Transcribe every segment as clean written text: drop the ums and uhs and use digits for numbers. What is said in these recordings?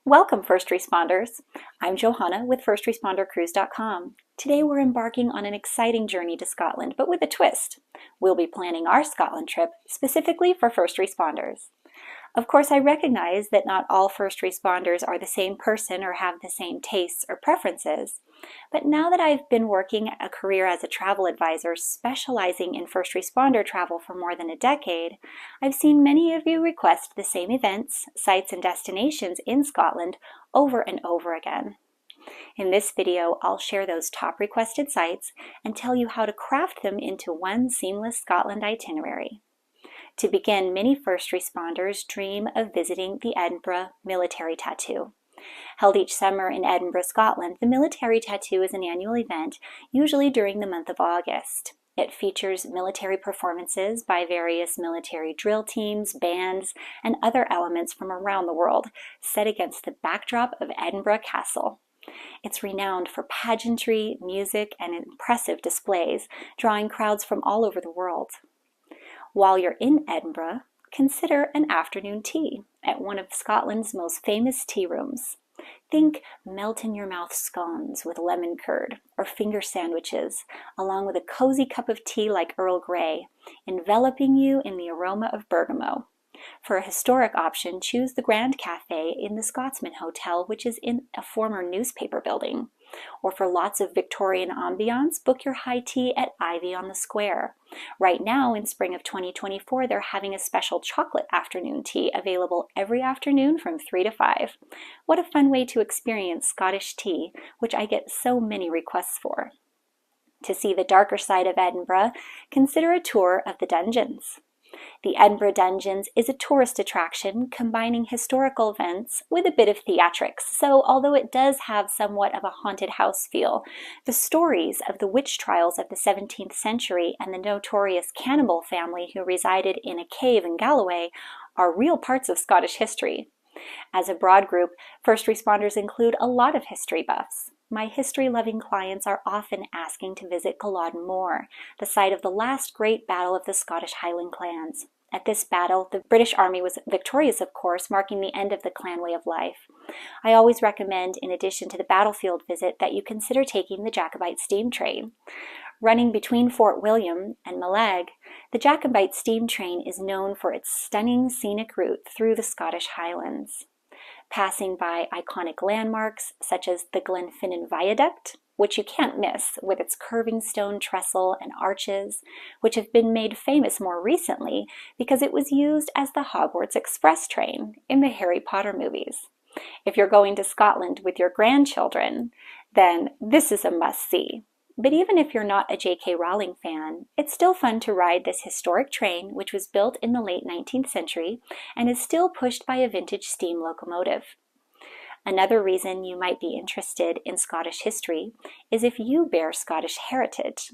Welcome, first responders. I'm Johanna with FirstResponderCruise.com. Today we're embarking on an exciting journey to Scotland, but with a twist. We'll be planning our Scotland trip specifically for first responders. Of course, I recognize that not all first responders are the same person or have the same tastes or preferences. But now that I've been working a career as a travel advisor specializing in first responder travel for more than a decade, I've seen many of you request the same events, sites, and destinations in Scotland over and over again. In this video, I'll share those top requested sites and tell you how to craft them into one seamless Scotland itinerary. To begin, many first responders dream of visiting the Edinburgh Military Tattoo. Held each summer in Edinburgh, Scotland, the Military Tattoo is an annual event, usually during the month of August. It features military performances by various military drill teams, bands, and other elements from around the world, set against the backdrop of Edinburgh Castle. It's renowned for pageantry, music, and impressive displays, drawing crowds from all over the world. While you're in Edinburgh, consider an afternoon tea at one of Scotland's most famous tea rooms. Think melt-in-your-mouth scones with lemon curd or finger sandwiches, along with a cozy cup of tea like Earl Grey, enveloping you in the aroma of bergamot. For a historic option, choose the Grand Café in the Scotsman Hotel, which is in a former newspaper building. Or for lots of Victorian ambiance, book your high tea at Ivy on the Square. Right now, in spring of 2024, they're having a special chocolate afternoon tea available every afternoon from 3 to 5. What a fun way to experience Scottish tea, which I get so many requests for. To see the darker side of Edinburgh, consider a tour of the dungeons. The Edinburgh Dungeons is a tourist attraction combining historical events with a bit of theatrics, so although it does have somewhat of a haunted house feel, the stories of the witch trials of the 17th century and the notorious cannibal family who resided in a cave in Galloway are real parts of Scottish history. As a broad group, first responders include a lot of history buffs. My history-loving clients are often asking to visit Culloden Moor, the site of the last great battle of the Scottish Highland clans. At this battle, the British Army was victorious, of course, marking the end of the clan way of life. I always recommend, in addition to the battlefield visit, that you consider taking the Jacobite steam train. Running between Fort William and Mallaig, the Jacobite steam train is known for its stunning scenic route through the Scottish Highlands. Passing by iconic landmarks such as the Glenfinnan Viaduct, which you can't miss with its curving stone trestle and arches, which have been made famous more recently because it was used as the Hogwarts Express train in the Harry Potter movies. If you're going to Scotland with your grandchildren, then this is a must-see. But even if you're not a J.K. Rowling fan, it's still fun to ride this historic train, which was built in the late 19th century and is still pushed by a vintage steam locomotive. Another reason you might be interested in Scottish history is if you bear Scottish heritage.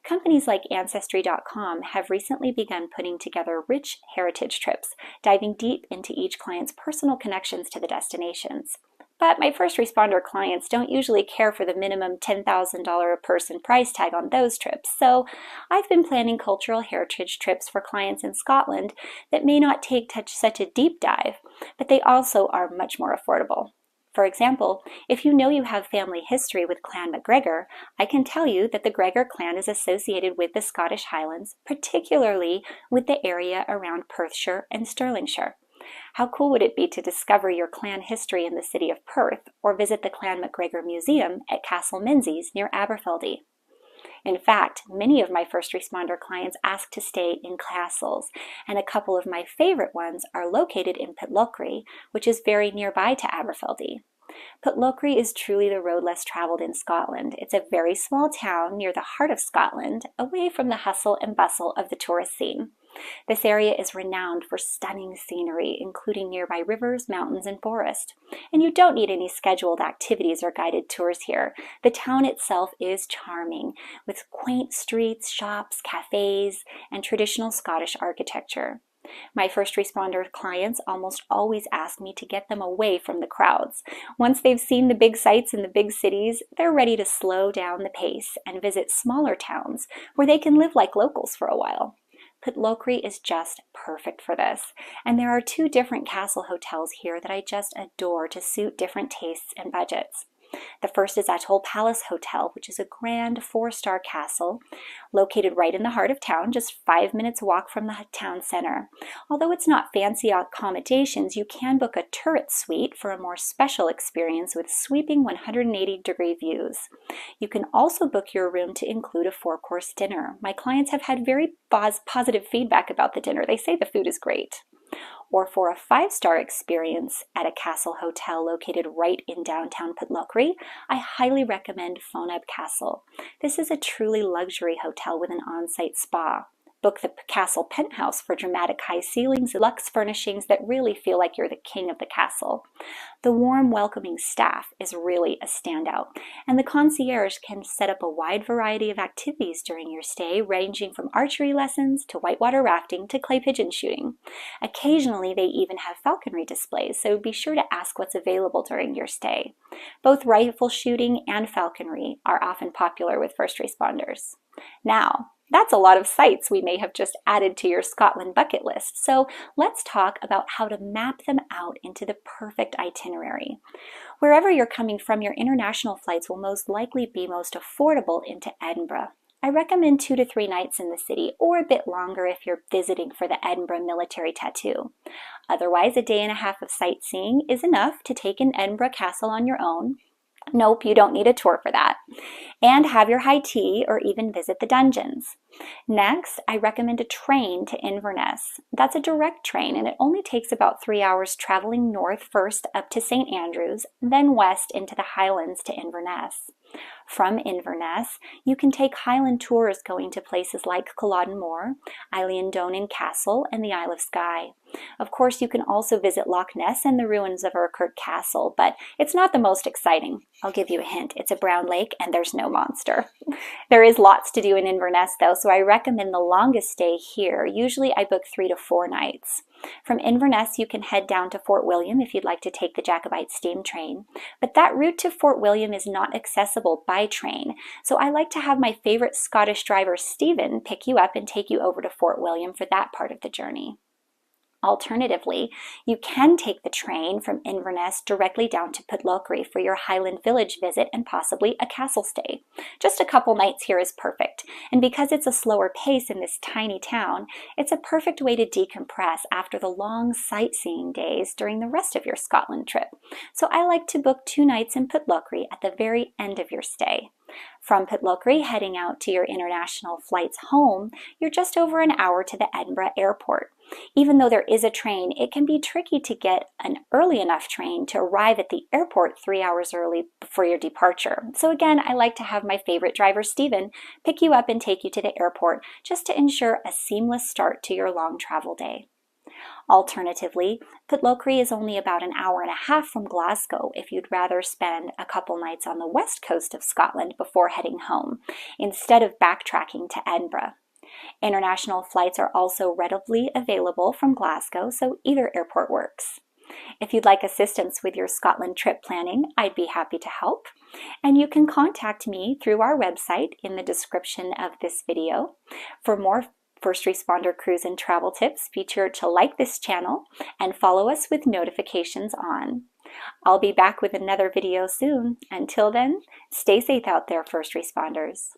Companies like Ancestry.com have recently begun putting together rich heritage trips, diving deep into each client's personal connections to the destinations. But my first responder clients don't usually care for the minimum $10,000 a person price tag on those trips, so I've been planning cultural heritage trips for clients in Scotland that may not take such a deep dive, but they also are much more affordable. For example, if you know you have family history with Clan MacGregor, I can tell you that the Gregor clan is associated with the Scottish Highlands, particularly with the area around Perthshire and Stirlingshire. How cool would it be to discover your clan history in the city of Perth or visit the Clan MacGregor Museum at Castle Menzies near Aberfeldy? In fact, many of my first responder clients ask to stay in castles, and a couple of my favorite ones are located in Pitlochry, which is very nearby to Aberfeldy. Pitlochry is truly the road less traveled in Scotland. It's a very small town near the heart of Scotland, away from the hustle and bustle of the tourist scene. This area is renowned for stunning scenery, including nearby rivers, mountains, and forest. And you don't need any scheduled activities or guided tours here. The town itself is charming, with quaint streets, shops, cafes, and traditional Scottish architecture. My first responder clients almost always ask me to get them away from the crowds. Once they've seen the big sights in the big cities, they're ready to slow down the pace and visit smaller towns where they can live like locals for a while. Pitlochry is just perfect for this. And there are 2 different castle hotels here that I just adore to suit different tastes and budgets. The first is Atoll Palace Hotel, which is a grand 4-star castle located right in the heart of town, just 5 minutes walk from the town center. Although it's not fancy accommodations, you can book a turret suite for a more special experience with sweeping 180-degree views. You can also book your room to include a 4-course dinner. My clients have had very positive feedback about the dinner. They say the food is great. Or for a 5-star experience at a castle hotel located right in downtown Pitlochry, I highly recommend Fonab Castle. This is a truly luxury hotel with an on-site spa. Book the castle penthouse for dramatic high ceilings and luxe furnishings that really feel like you're the king of the castle. The warm, welcoming staff is really a standout, and the concierge can set up a wide variety of activities during your stay, ranging from archery lessons to whitewater rafting to clay pigeon shooting. Occasionally, they even have falconry displays, so be sure to ask what's available during your stay. Both rifle shooting and falconry are often popular with first responders. Now, that's a lot of sites we may have just added to your Scotland bucket list, so let's talk about how to map them out into the perfect itinerary. Wherever you're coming from, your international flights will most likely be most affordable into Edinburgh. I recommend 2 to 3 nights in the city, or a bit longer if you're visiting for the Edinburgh military tattoo. Otherwise, a day and a half of sightseeing is enough to take in Edinburgh Castle on your own. Nope, you don't need a tour for that. And have your high tea or even visit the dungeons. Next, I recommend a train to Inverness. That's a direct train and it only takes about 3 hours traveling north first up to St. Andrews, then west into the Highlands to Inverness. From Inverness, you can take Highland tours going to places like Culloden Moor, Donan Castle, and the Isle of Skye. Of course, you can also visit Loch Ness and the ruins of Urquhart Castle, but it's not the most exciting. I'll give you a hint. It's a brown lake and there's no monster. There is lots to do in Inverness though, so I recommend the longest stay here. Usually I book 3 to 4 nights. From Inverness, you can head down to Fort William if you'd like to take the Jacobite steam train, but that route to Fort William is not accessible by train, so I like to have my favorite Scottish driver, Stephen, pick you up and take you over to Fort William for that part of the journey. Alternatively, you can take the train from Inverness directly down to Pitlochry for your Highland Village visit and possibly a castle stay. Just a couple nights here is perfect, and because it's a slower pace in this tiny town, it's a perfect way to decompress after the long sightseeing days during the rest of your Scotland trip. So I like to book 2 nights in Pitlochry at the very end of your stay. From Pitlochry, heading out to your international flights home, you're just over an hour to the Edinburgh airport. Even though there is a train, it can be tricky to get an early enough train to arrive at the airport 3 hours early before your departure. So again, I like to have my favorite driver, Stephen, pick you up and take you to the airport just to ensure a seamless start to your long travel day. Alternatively, Pitlochry is only about an hour and a half from Glasgow if you'd rather spend a couple nights on the west coast of Scotland before heading home, instead of backtracking to Edinburgh. International flights are also readily available from Glasgow, so either airport works. If you'd like assistance with your Scotland trip planning, I'd be happy to help. And you can contact me through our website in the description of this video. For more first responder cruise and travel tips, be sure to like this channel and follow us with notifications on. I'll be back with another video soon. Until then, stay safe out there, first responders.